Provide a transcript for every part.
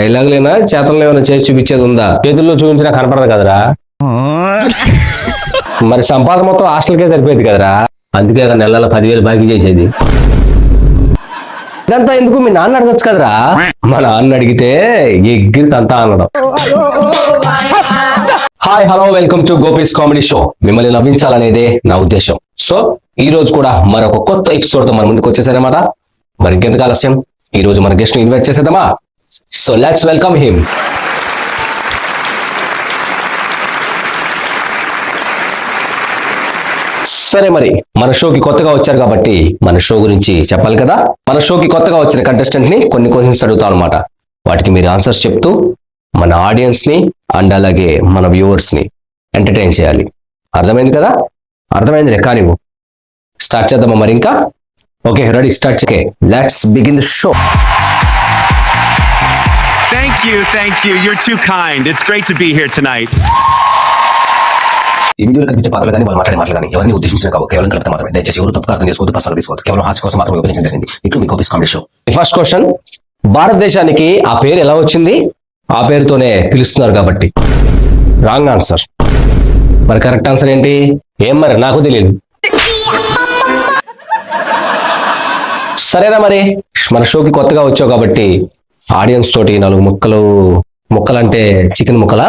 డైలాగులేనా చేతల్లో ఏమైనా చేసి చూపించేది ఉందా? చేతుల్లో చూపించినా కనపడదు కదరా. మరి సంపాదన మొత్తం హాస్టల్కే సరిపోయేది కదరా. అందుకే నెలలో 10,000 బాకీ చేసేది. ఇదంతా ఎందుకు మీ నాన్న అడగచ్చు కదరా. మా నాన్న అడిగితే ఎగ్గిరి తంతా అనడం. Hi hello welcome to gopis comedy show. మిమ్మల్ని నవ్వించాలనేదే నా ఉద్దేశం. సో ఈ రోజు కూడా మరొక కొత్త ఎపిసోడ్ తో మన ముందుకు వచ్చేసారన్నమాట. మరి ఇంకెందుకు ఆలస్యం, ఈ రోజు మన గెస్ట్ ని ఇన్వైట్ చేసేద్దామా? So let's welcome him. సరే, మరి మన షోకి కొత్తగా వచ్చారు కాబట్టి మన షో గురించి చెప్పాలి కదా. మన షోకి కొత్తగా వచ్చిన కంటెస్టెంట్ ని కొన్ని క్వశ్చన్స్ అడుగుతాం అనమాట. వాటికి మీరు ఆన్సర్స్ చెప్తూ మన ఆడియన్స్ ని అండ్ అలాగే మన వ్యూవర్స్ ని ఎంటర్టైన్ చేయాలి. అర్థమైంది కదా? అర్థమైంది కానీ స్టార్ట్ చేద్దామా మరి? ఇంకా okay, ready, start. Okay, let's begin the show. Thank you. You're too kind. It's great to be here tonight. ఈ వీడియోలో కనిపించే పాత్రలు కానీ వాళ్ళు మాట్లాడే మాటలు కానీ ఎవరిని ఉద్దేశించిన కావు, కేవలం కలుపుతా మాత్రమే. దయచేసి ఎవరు తప్పుగా అర్థం చేసుకోవద్దు, పర్సనల్ తీసుకోవద్దు. కేవలం హాస్య కోసం మాత్రమే ఉపయోగించడం జరిగింది. ఇట్లు మీ Gopi's comedy show. First question, భారతదేశానికి ఆ పేరు ఎలా వచ్చింది? ఆ పేరుతోనే పిలుస్తున్నారు కాబట్టి. Wrong answer. మరి కరెక్ట్ ఆన్సర్ ఏంటి? ఏం మరి నాకు తెలియదు. సరేనా, మరి మన షోకి కొత్తగా వచ్చావు కాబట్టి ఆడియన్స్ తోటి 4 ముక్కలంటే చికెన్ ముక్కలా?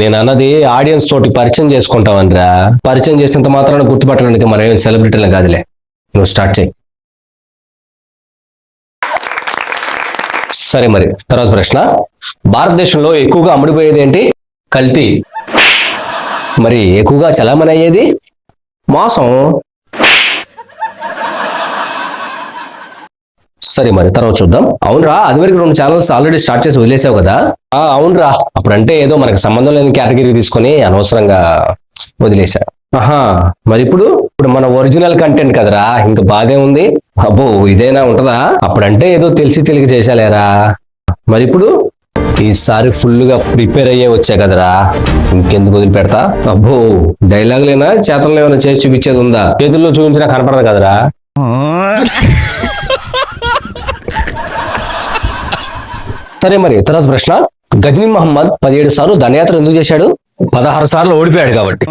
నేను అన్నది ఆడియన్స్ తోటి పరిచయం చేసుకుంటావనరా. పరిచయం చేసినంత మాత్రాన గుర్తుపట్టడానికి మనం ఏం సెలబ్రిటీలు కాదులే. నువ్వు స్టార్ట్ చేయి. సరే, మరి తర్వాత ప్రశ్న, భారతదేశంలో ఎక్కువగా అమ్ముడిపోయేది ఏంటి? కల్తీ. మరి ఎక్కువగా చలామణి అయ్యేది? మోసం. సరే, మరి తర్వాత చూద్దాం. అవునరా, అది వరకు 2 ఛానల్స్ ఆల్రెడీ స్టార్ట్ చేసి వదిలేసావు కదా? అవునరా, అప్పుడంటే ఏదో మనకు సంబంధం లేని కేటగిరీ తీసుకొని అనవసరంగా వదిలేసా. మరి ఇప్పుడు మన ఒరిజినల్ కంటెంట్ కదరా, ఇంకా బాధే ఉంది. అబ్బో, ఇదేనా ఉంటదా? అప్పుడంటే ఏదో తెలిసి చేశాలేరా. మరి ఇప్పుడు ఈసారి ఫుల్ గా ప్రిపేర్ అయ్యే వచ్చా కదరా, ఇంకెందుకు వదిలిపెడతా? అబ్బో, డైలాగులేనా చేతల్లో ఏమైనా చేసి చూపించేది ఉందా? చేతుల్లో చూపించినా కనపడదు కదరా. సరే, మరి తర్వాత ప్రశ్న, గజనీ మహమ్మద్ 17 సార్లు దండయాత్ర ఎందుకు చేశాడు? 16 సార్లు ఓడిపోయాడు కాబట్టి.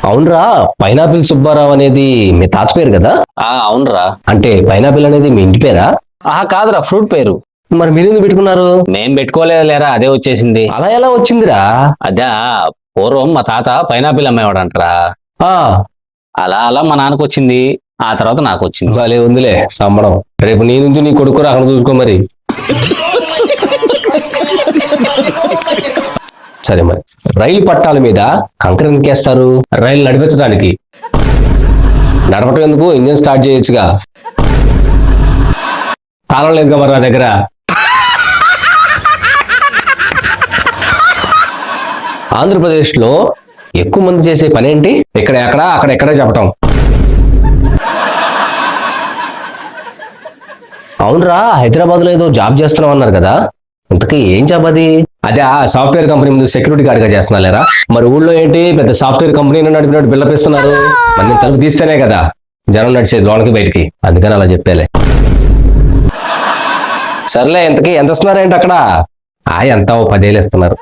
అవునరా, పైనాపిల్ సుబ్బారావు అనేది మీ తాత పేరు కదా? అవునరా. అంటే పైనాపిల్ అనేది మీ ఇంటి పేరా? కాదురా, ఫ్రూట్ పేరు. మరి మీరు ఎందుకు పెట్టుకున్నారు? మేం పెట్టుకోలేదు లేరా, అదే వచ్చేసింది. అలా ఎలా వచ్చిందిరా? అదే, పూర్వం మా తాత పైనాపిల్ అమ్మేవాడు అంటరా. అలా మా నాన్నకు వచ్చింది, ఆ తర్వాత నాకు వచ్చింది. భలే ఉందిలే సంబడం. రేపు నీ నుంచి నీ కొడుకు అక్కడ చూసుకో మరి. సరే, మరి రైలు పట్టాల మీద కంకర ఎందుకేస్తారు? రైలు నడిపించడానికి. నడపటం ఎందుకు? ఇంజన్ స్టార్ట్ చేయొచ్చుగా. తాళం లేదుగా మరి నా దగ్గర. ఆంధ్రప్రదేశ్ లో ఎక్కువ మంది చేసే పని ఏంటి? అక్కడెక్కడ చెప్పటం. అవునరా, హైదరాబాద్ లో ఏదో జాబ్ చేస్తున్నావు అన్నారు కదా, ఇంతకీ ఏం జాబ్ అది? అదే సాఫ్ట్వేర్ కంపెనీ ముందు సెక్యూరిటీ గార్డ్ గా చేస్తున్నా లేరా. మరి ఊళ్ళో ఏంటి పెద్ద సాఫ్ట్వేర్ కంపెనీ నడిపినట్టు బిల్లపిస్తున్నారు? మరి నేను తలుపు తీస్తేనే కదా జనం నడిచేది లోనకి బయటికి, అందుకని అలా చెప్పేలే. సర్లే, ఇంతకీ ఎంత ఇస్తున్నారు ఏంటి అక్కడ? ఎంత 10,000 ఇస్తున్నారు.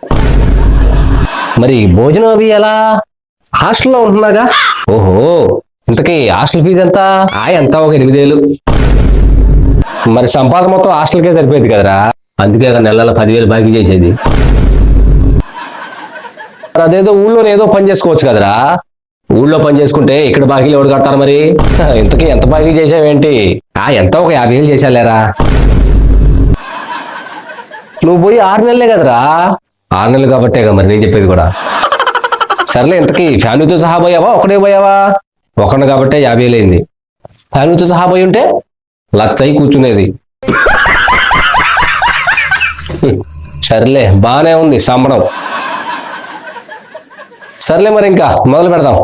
మరి భోజనం అవి ఎలా? హాస్టల్లో ఉంటున్నాగా. ఓహో, ఇంతకీ హాస్టల్ ఫీజు ఎంత? ఎంత 8,000. మరి సంపాదన మొత్తం హాస్టల్కే సరిపోయేది కదరా. అందుకే నెలలో 10,000 బాకీ చేసేది. అదేదో ఊళ్ళో ఏదో పని చేసుకోవచ్చు కదరా. ఊళ్ళో పని చేసుకుంటే ఇక్కడ బాకీలు ఎవరు కడతారు మరి? ఇంతకీ ఎంత బాకీ చేసావేంటి? ఎంత 50,000 చేశాలేరా. నువ్వు పోయి 6 నెలలే కదరా. 6 నెలలు కాబట్టేగా మరి నేను చెప్పేది కూడా. సర్లే, ఇంతకీ ఫ్యామిలీతో సహా పోయావా, ఒకటే పోయావా? ఒకటి కాబట్టే 50,000 అయింది. ఫ్యామిలీతో సహా పోయి ఉంటే 1,00,000 కూర్చునేది. సర్లే, బానే ఉంది సంబడం. సర్లే, మరి ఇంకా మొదలు పెడదాం.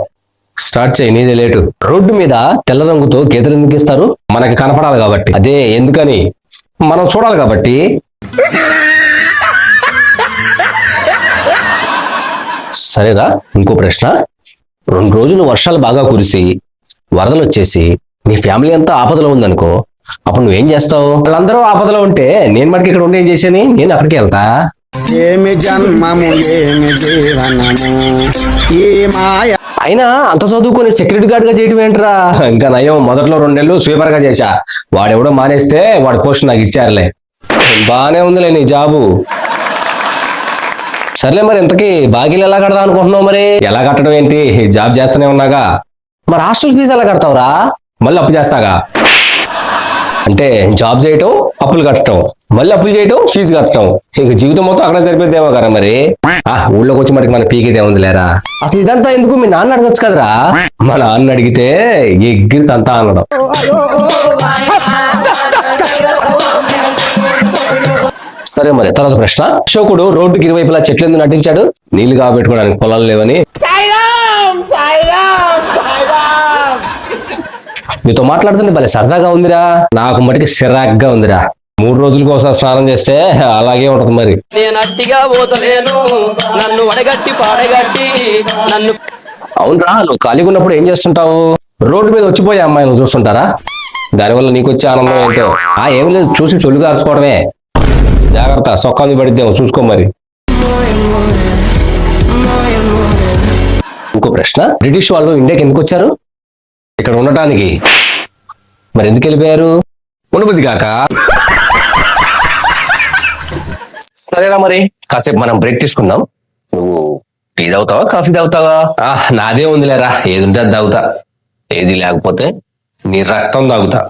స్టార్ట్ చేయి, నీదే లేటు. రోడ్డు మీద తెల్ల రంగుతో గీతలు ఎందుకు ఇస్తారు? మనకి కనపడాలి కాబట్టి. అదే ఎందుకని? మనం చూడాలి కాబట్టి. సరేరా, ఇంకో ప్రశ్న, 2 రోజులు వర్షాలు బాగా కురిసి వరదలు వచ్చేసి నీ ఫ్యామిలీ అంతా ఆపదలో ఉందనుకో, అప్పుడు నువ్వేం చేస్తావు? వాళ్ళందరూ ఆపదలో ఉంటే నేను మటుకు ఇక్కడ ఉండి ఏం చేశాను? నేను అక్కడికి వెళ్తా. ఏమి జన్మము ఏమి జీవనము ఈ మాయ. అయినా అంత చదువుకొని సెక్యూరిటీ గార్డ్ గా చేయడం ఏంట్రా? ఇంకా నయం, మొదట్లో 2 నెలలు స్వీపర్ గా చేశా. వాడెవడో మానేస్తే వాడి పోస్ట్ నాకు ఇచ్చారులే. బానే ఉందిలే నీ జాబు. సర్లే, మరి ఇంతకీ బాకీలు ఎలా కడదాం అనుకుంటున్నావు? మరి ఎలా కట్టడం ఏంటి? జాబ్ చేస్తూనే ఉన్నాగా. మరి హాస్టల్ ఫీజు ఎలా కడతావురా? మళ్ళీ అప్పు చేస్తాగా. అంటే జాబ్ చేయటం, అప్పులు కట్టడం, మళ్ళీ అప్పులు చేయటం, ఫీజు కట్టడం, ఇంక జీవితం మొత్తం అక్కడ సరిపోద్దేమో కదా. మరి ఊళ్ళోకి వచ్చి మనకి మన పీకేదే ఉంది లేరా. అసలు ఇదంతా ఎందుకు? మీ నాన్న అడగచ్చు కదరా. మా నాన్న అడిగితే ఎగ్గిరితంతా అనడం. సరే, మరి తర్వాత ప్రశ్న. అశోకుడు రోడ్డుకి ఇరువైపులా చెట్లు ఎందుకు నటించాడు? నీళ్లు కాబెట్టుకోవడానికి పొలాలు లేవని. నీతో మాట్లాడుతుంటే భలే సరదాగా ఉందిరా. నాకు మటుకి సిరాగ్గా ఉందిరా. 3 రోజులకు ఒకసారి స్నానం చేస్తే అలాగే ఉంటది. మరి నేను అట్టిగా పోతలేను, నన్ను వడగట్టి పాడగట్టి నన్ను. అవునరా, నువ్వు ఖాళీగా ఉన్నప్పుడు ఏం చేస్తుంటావు? రోడ్డు మీద వచ్చిపోయే అమ్మాయిలు చూస్తుంటారా? దానివల్ల నీకు వచ్చే ఆనందం ఏంటో? ఏం లేదు, చూసి చొల్లు కార్చుకోవడమే. జాగ్రత్త, సొక్కా మీద పడిద్దేమో చూసుకో. మరి ఇంకో ప్రశ్న. బ్రిటిష్ వాళ్ళు ఇండియాకి ఎందుకు వచ్చారు? ఇక్కడ ఉండటానికి. మరి ఎందుకు వెళ్ళిపోయారు? ఉండబుద్ది కాక. సరేనా, మరి కాసేపు మనం బ్రేక్ తీసుకుందాం. నువ్వు టీ తాగుతావా, కాఫీ తాగుతావా? నాదే ఉందిలేరా, ఏది ఉంటే అది తాగుతా. ఏది లేకపోతే నీ రక్తం తాగుతా.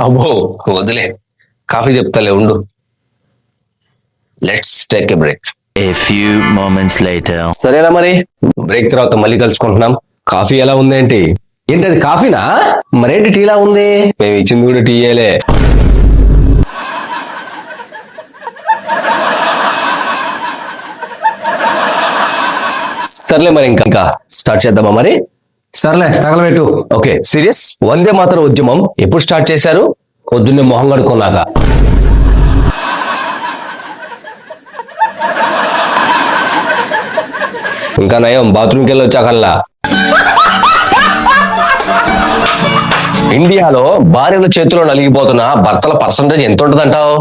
అబ్బో వదిలే, కాఫీ చెప్తాలే, ఉండు. Let's take a break. A few moments later. సరేనా, మరి బ్రేక్ తర్వాత మళ్ళీ కలుసుకుంటున్నాం. కాఫీ ఎలా ఉందేంటి? ఏంటి అది కాఫీనా? మరేంటి టీలా ఉంది? మేము ఇచ్చింది కూడా టీయేలే. సర్లే, మరి ఇంకా స్టార్ట్ చేద్దామా? మరి సర్లే, తగలబెట్టు. Okay, serious. వందే మాతరం ఉద్యమం ఎప్పుడు స్టార్ట్ చేశారు? పొద్దున్నే మొహం కడుక్కున్నాక. ఇంకా నయం, బాత్రూమ్కి వెళ్ళి వచ్చాకల్లా. ఇండియాలో భార్యల చేతిలో నలిగిపోతున్న భర్తల పర్సంటేజ్ ఎంత ఉంటుందంటావు?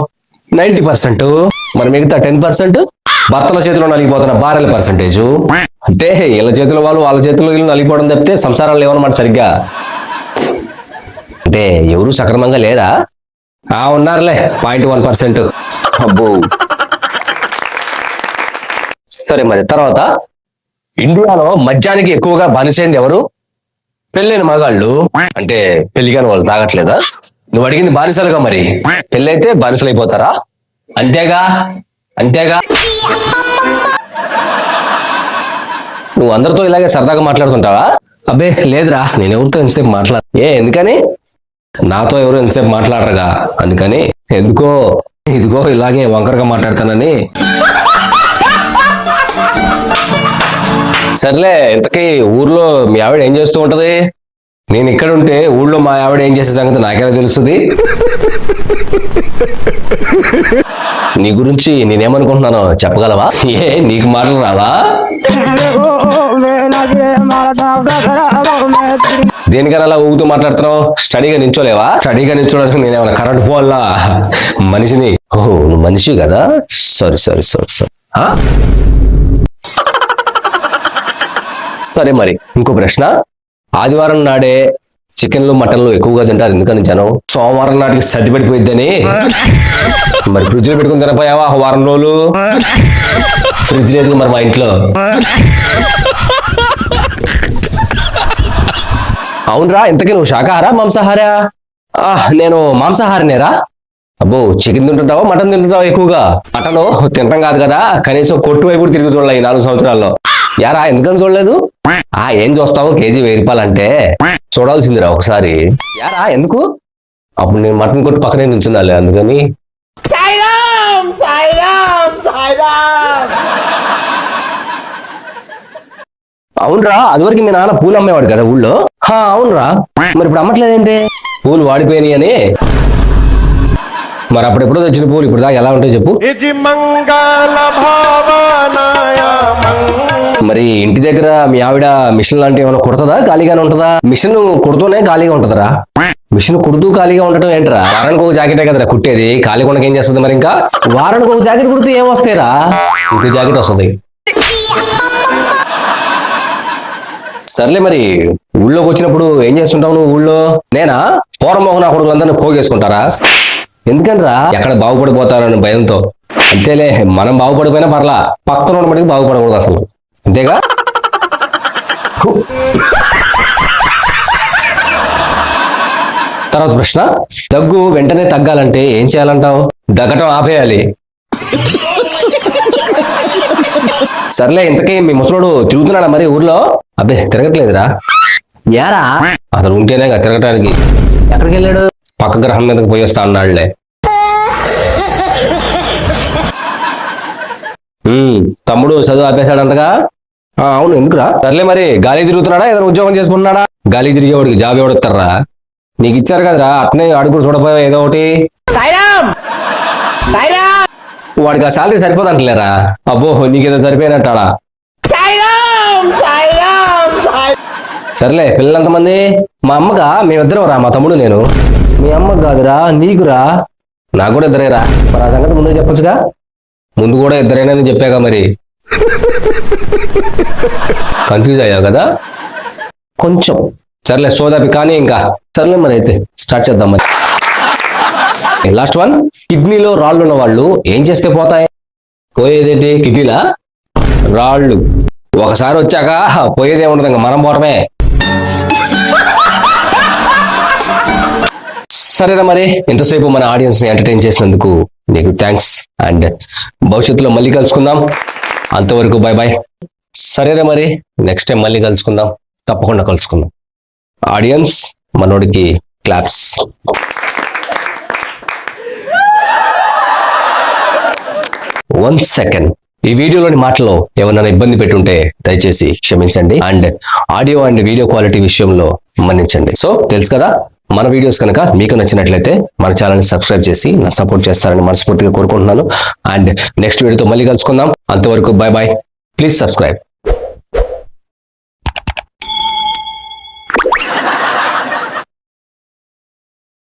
90%. మరి మిగతా 10% భర్తల చేతిలో నలిగిపోతున్న భార్యల పర్సంటేజ్. అంటే వీళ్ళ చేతిలో వాళ్ళు, వాళ్ళ చేతిలో వీళ్ళు నలిగిపోవడం తప్పితే సంసారాలు లేవన్నమాట సరిగ్గా. అంటే ఎవరు సక్రమంగా లేరా? ఉన్నారులే, 0.1%. అబ్బో. సరే, మరి తర్వాత. ఇండియాలో మద్యానికి ఎక్కువగా బానిసైంది ఎవరు? పెళ్ళైన మగాళ్ళు. అంటే పెళ్లిగాని వాళ్ళు తాగట్లేదా? నువ్వు అడిగింది బానిసలుగా. మరి పెళ్ళైతే బానిసలు అయిపోతారా? అంతేగా. నువ్వు అందరితో ఇలాగే సరదాగా మాట్లాడుతుంటావా? అబ్బే లేదురా, నేను ఎవరితో ఎంతసేపు ఎందుకని? నాతో ఎవరు ఎంతసేపు మాట్లాడరుగా, అందుకని. ఎందుకో ఇదిగో ఇలాగే వంకరగా మాట్లాడతానని. సర్లే, ఇంతకీ ఊర్లో మీ ఆవిడ ఏం చేస్తూ ఉంటది? నేను ఇక్కడ ఉంటే ఊళ్ళో మా ఆవిడ ఏం చేసే సంగతి నాకెలా తెలుస్తుంది? నీ గురించి నేనేమనుకుంటున్నానో చెప్పగలవా? నీకు మాటలు రావా? దేనికైనా అలా ఊగుతూ మాట్లాడుతున్నావు? స్టడీగా నించోలేవా? స్టడీగా నించోడానికి నేనేమన్నా కరెంట్ పోవాలా మనిషిని? నువ్వు మనిషి కదా. సారీ. సరే, మరి ఇంకో ప్రశ్న. ఆదివారం నాడే చికెన్లు మటన్లు ఎక్కువగా తింటారు, ఎందుకని జనం? సోమవారం నాటికి సర్ది పడిపోయిద్దని. మరి ఫ్రిడ్జ్ లో పెట్టుకుని తినపోయావా 1 వారం రోజులు? ఫ్రిడ్జ్ లేదు మరి మా ఇంట్లో. అవునరా, ఇంతకీ నువ్వు శాకాహారా మాంసాహారా? నేను మాంసాహారినేరా. అబ్బో, చికెన్ తింటుంటావా, మటన్ తింటుంటావా ఎక్కువగా? మటన్ తింటాం కాదు కదా, కనీసం కొట్టు వైపు తిరిగి చూడలే ఈ 4 సంవత్సరాల్లో. యారా, ఎందుకని చూడలేదు? ఏం చూస్తావు, కేజీ 1000 రూపాయలంటే చూడాల్సిందిరా ఒకసారి. యారా, ఎందుకు? అప్పుడు నేను మటన్ కొట్టు పక్కనే నిల్చుండాలి, అందుకని. అవునరా, అదివరకు మీ నాన్న పూలు అమ్మేవాడు కదా ఊళ్ళో. అవునరా, మరి ఇప్పుడు అమ్మట్లేదేంటి? పూలు వాడిపోయినాయి అని. మరి అప్పుడెప్పుడో తెచ్చిన పూలు ఇప్పుడు దాకా ఎలా ఉంటాయి చెప్పు? మరి ఇంటి దగ్గర మీ ఆవిడ మిషన్ లాంటివి ఏమైనా కుడుతుందా ఖాళీగానే ఉంటుందా? మిషన్ కుడుతూనే ఖాళీగా ఉంటుందిరా. మిషన్ కుడుతూ ఖాళీగా ఉండటం ఏంట్రా? వారానికి ఒక జాకెటే కదరా కుట్టేది, ఖాళీగా ఉండక ఏం చేస్తుంది మరి? ఇంకా వారానికి ఒక జాకెట్ కుడితే ఏం వస్తాయిరా? ఇంకో జాకెట్ వస్తుంది. సర్లే మరి ఊళ్ళోకి వచ్చినప్పుడు ఏం చేస్తుంటావు నువ్వు ఊళ్ళో? నేనా? పూర్వమోహన నా కొడుకులందరినీ పోగేసుకుంటారా? ఎందుకంట్రా? ఎక్కడ బాగుపడిపోతారని భయంతో. అంతేలే, మనం బాగుపడిపోయినా పర్లా, పక్కన ఉన్న మటుకు బాగుపడకూడదు అసలు, అంతేగా? తర్వాత ప్రశ్న, దగ్గు వెంటనే తగ్గాలంటే ఏం చేయాలంటావు? దగ్గటం ఆపేయాలి. సర్లే, ఇంతకీ మీ ముసలోడు తిరుగుతున్నాడా మరి ఊర్లో? అబ్బే తిరగట్లేదురా. యారా? అతను ఉంటేనేగా తిరగటానికి. ఎక్కడికి వెళ్ళాడు? పక్క గ్రహం మీదకి పోయి వస్తా అన్నాడులే. తమ్ముడు చదువు ఆపేశాడంటగా? అవును, ఎందుకురా? సర్లే మరి గాలి తిరుగుతున్నాడా, ఏదైనా ఉద్యోగం చేసుకుంటున్నాడా? గాలి తిరిగేవాడికి జాబ్ ఎవడొస్తారా? నీకు ఇచ్చారు కదరా, అట్నే అడుగు చూడపోయా ఏదో ఒకటి. వాడికి ఆ శాలరీ సరిపోదంటలేరా? అబ్బో, నీకేదో సరిపోయినట్టాడా? సర్లే, పిల్లలు ఎంతమంది? మా అమ్మగా మేమిద్దరం రా, మా తమ్ముడు నేను. మీ అమ్మకు కాదురా, నీకురా. నాకు కూడా ఇద్దరేరా. మరి ఆ సంగతి ముందే చెప్పొచ్చుగా. ముందు కూడా ఇద్దరేనా అని చెప్పాగా మరి. కన్ఫ్యూజ్ అయ్యావు కదా కొంచెం. సర్లే, సోదాపి కానీ ఇంకా. సర్లే మరి అయితే స్టార్ట్ చేద్దాం మరి. లాస్ట్ వన్, కిడ్నీలో రాళ్ళు ఉన్న వాళ్ళు ఏం చేస్తే పోతాయి? పోయేదేంటి? కిడ్నీలా రాళ్ళు ఒకసారి వచ్చాక పోయేదే ఉండదు, ఇంకా మనం పోవటమే. సరేనా మరి, ఇంతసేపు మన ఆడియన్స్ ని ఎంటర్టైన్ చేసినందుకు నీకు థ్యాంక్స్. అండ్ భవిష్యత్తులో మళ్ళీ కలుసుకుందాం. అంతవరకు బై బాయ్. సరేనా మరి, నెక్స్ట్ టైం మళ్ళీ కలుసుకుందాం, తప్పకుండా కలుసుకుందాం. ఆడియన్స్, మనోడికి క్లాప్స్. 1 సెకండ్. ఈ వీడియోలోని మాటలో ఏమన్నా ఇబ్బంది పెట్టుంటే దయచేసి క్షమించండి. And audio and video quality విషయంలో మన్నించండి. సో తెలుసు కదా, మన వీడియోస్ కనుక మీకు నచ్చినట్లయితే మన ఛానల్ని సబ్స్క్రైబ్ చేసి నా సపోర్ట్ చేస్తారని మనస్ఫూర్తిగా కోరుకుంటున్నాను. అండ్ నెక్స్ట్ వీడియోతో మళ్ళీ కలుసుకుందాం. అంతవరకు బై బాయ్. Please subscribe.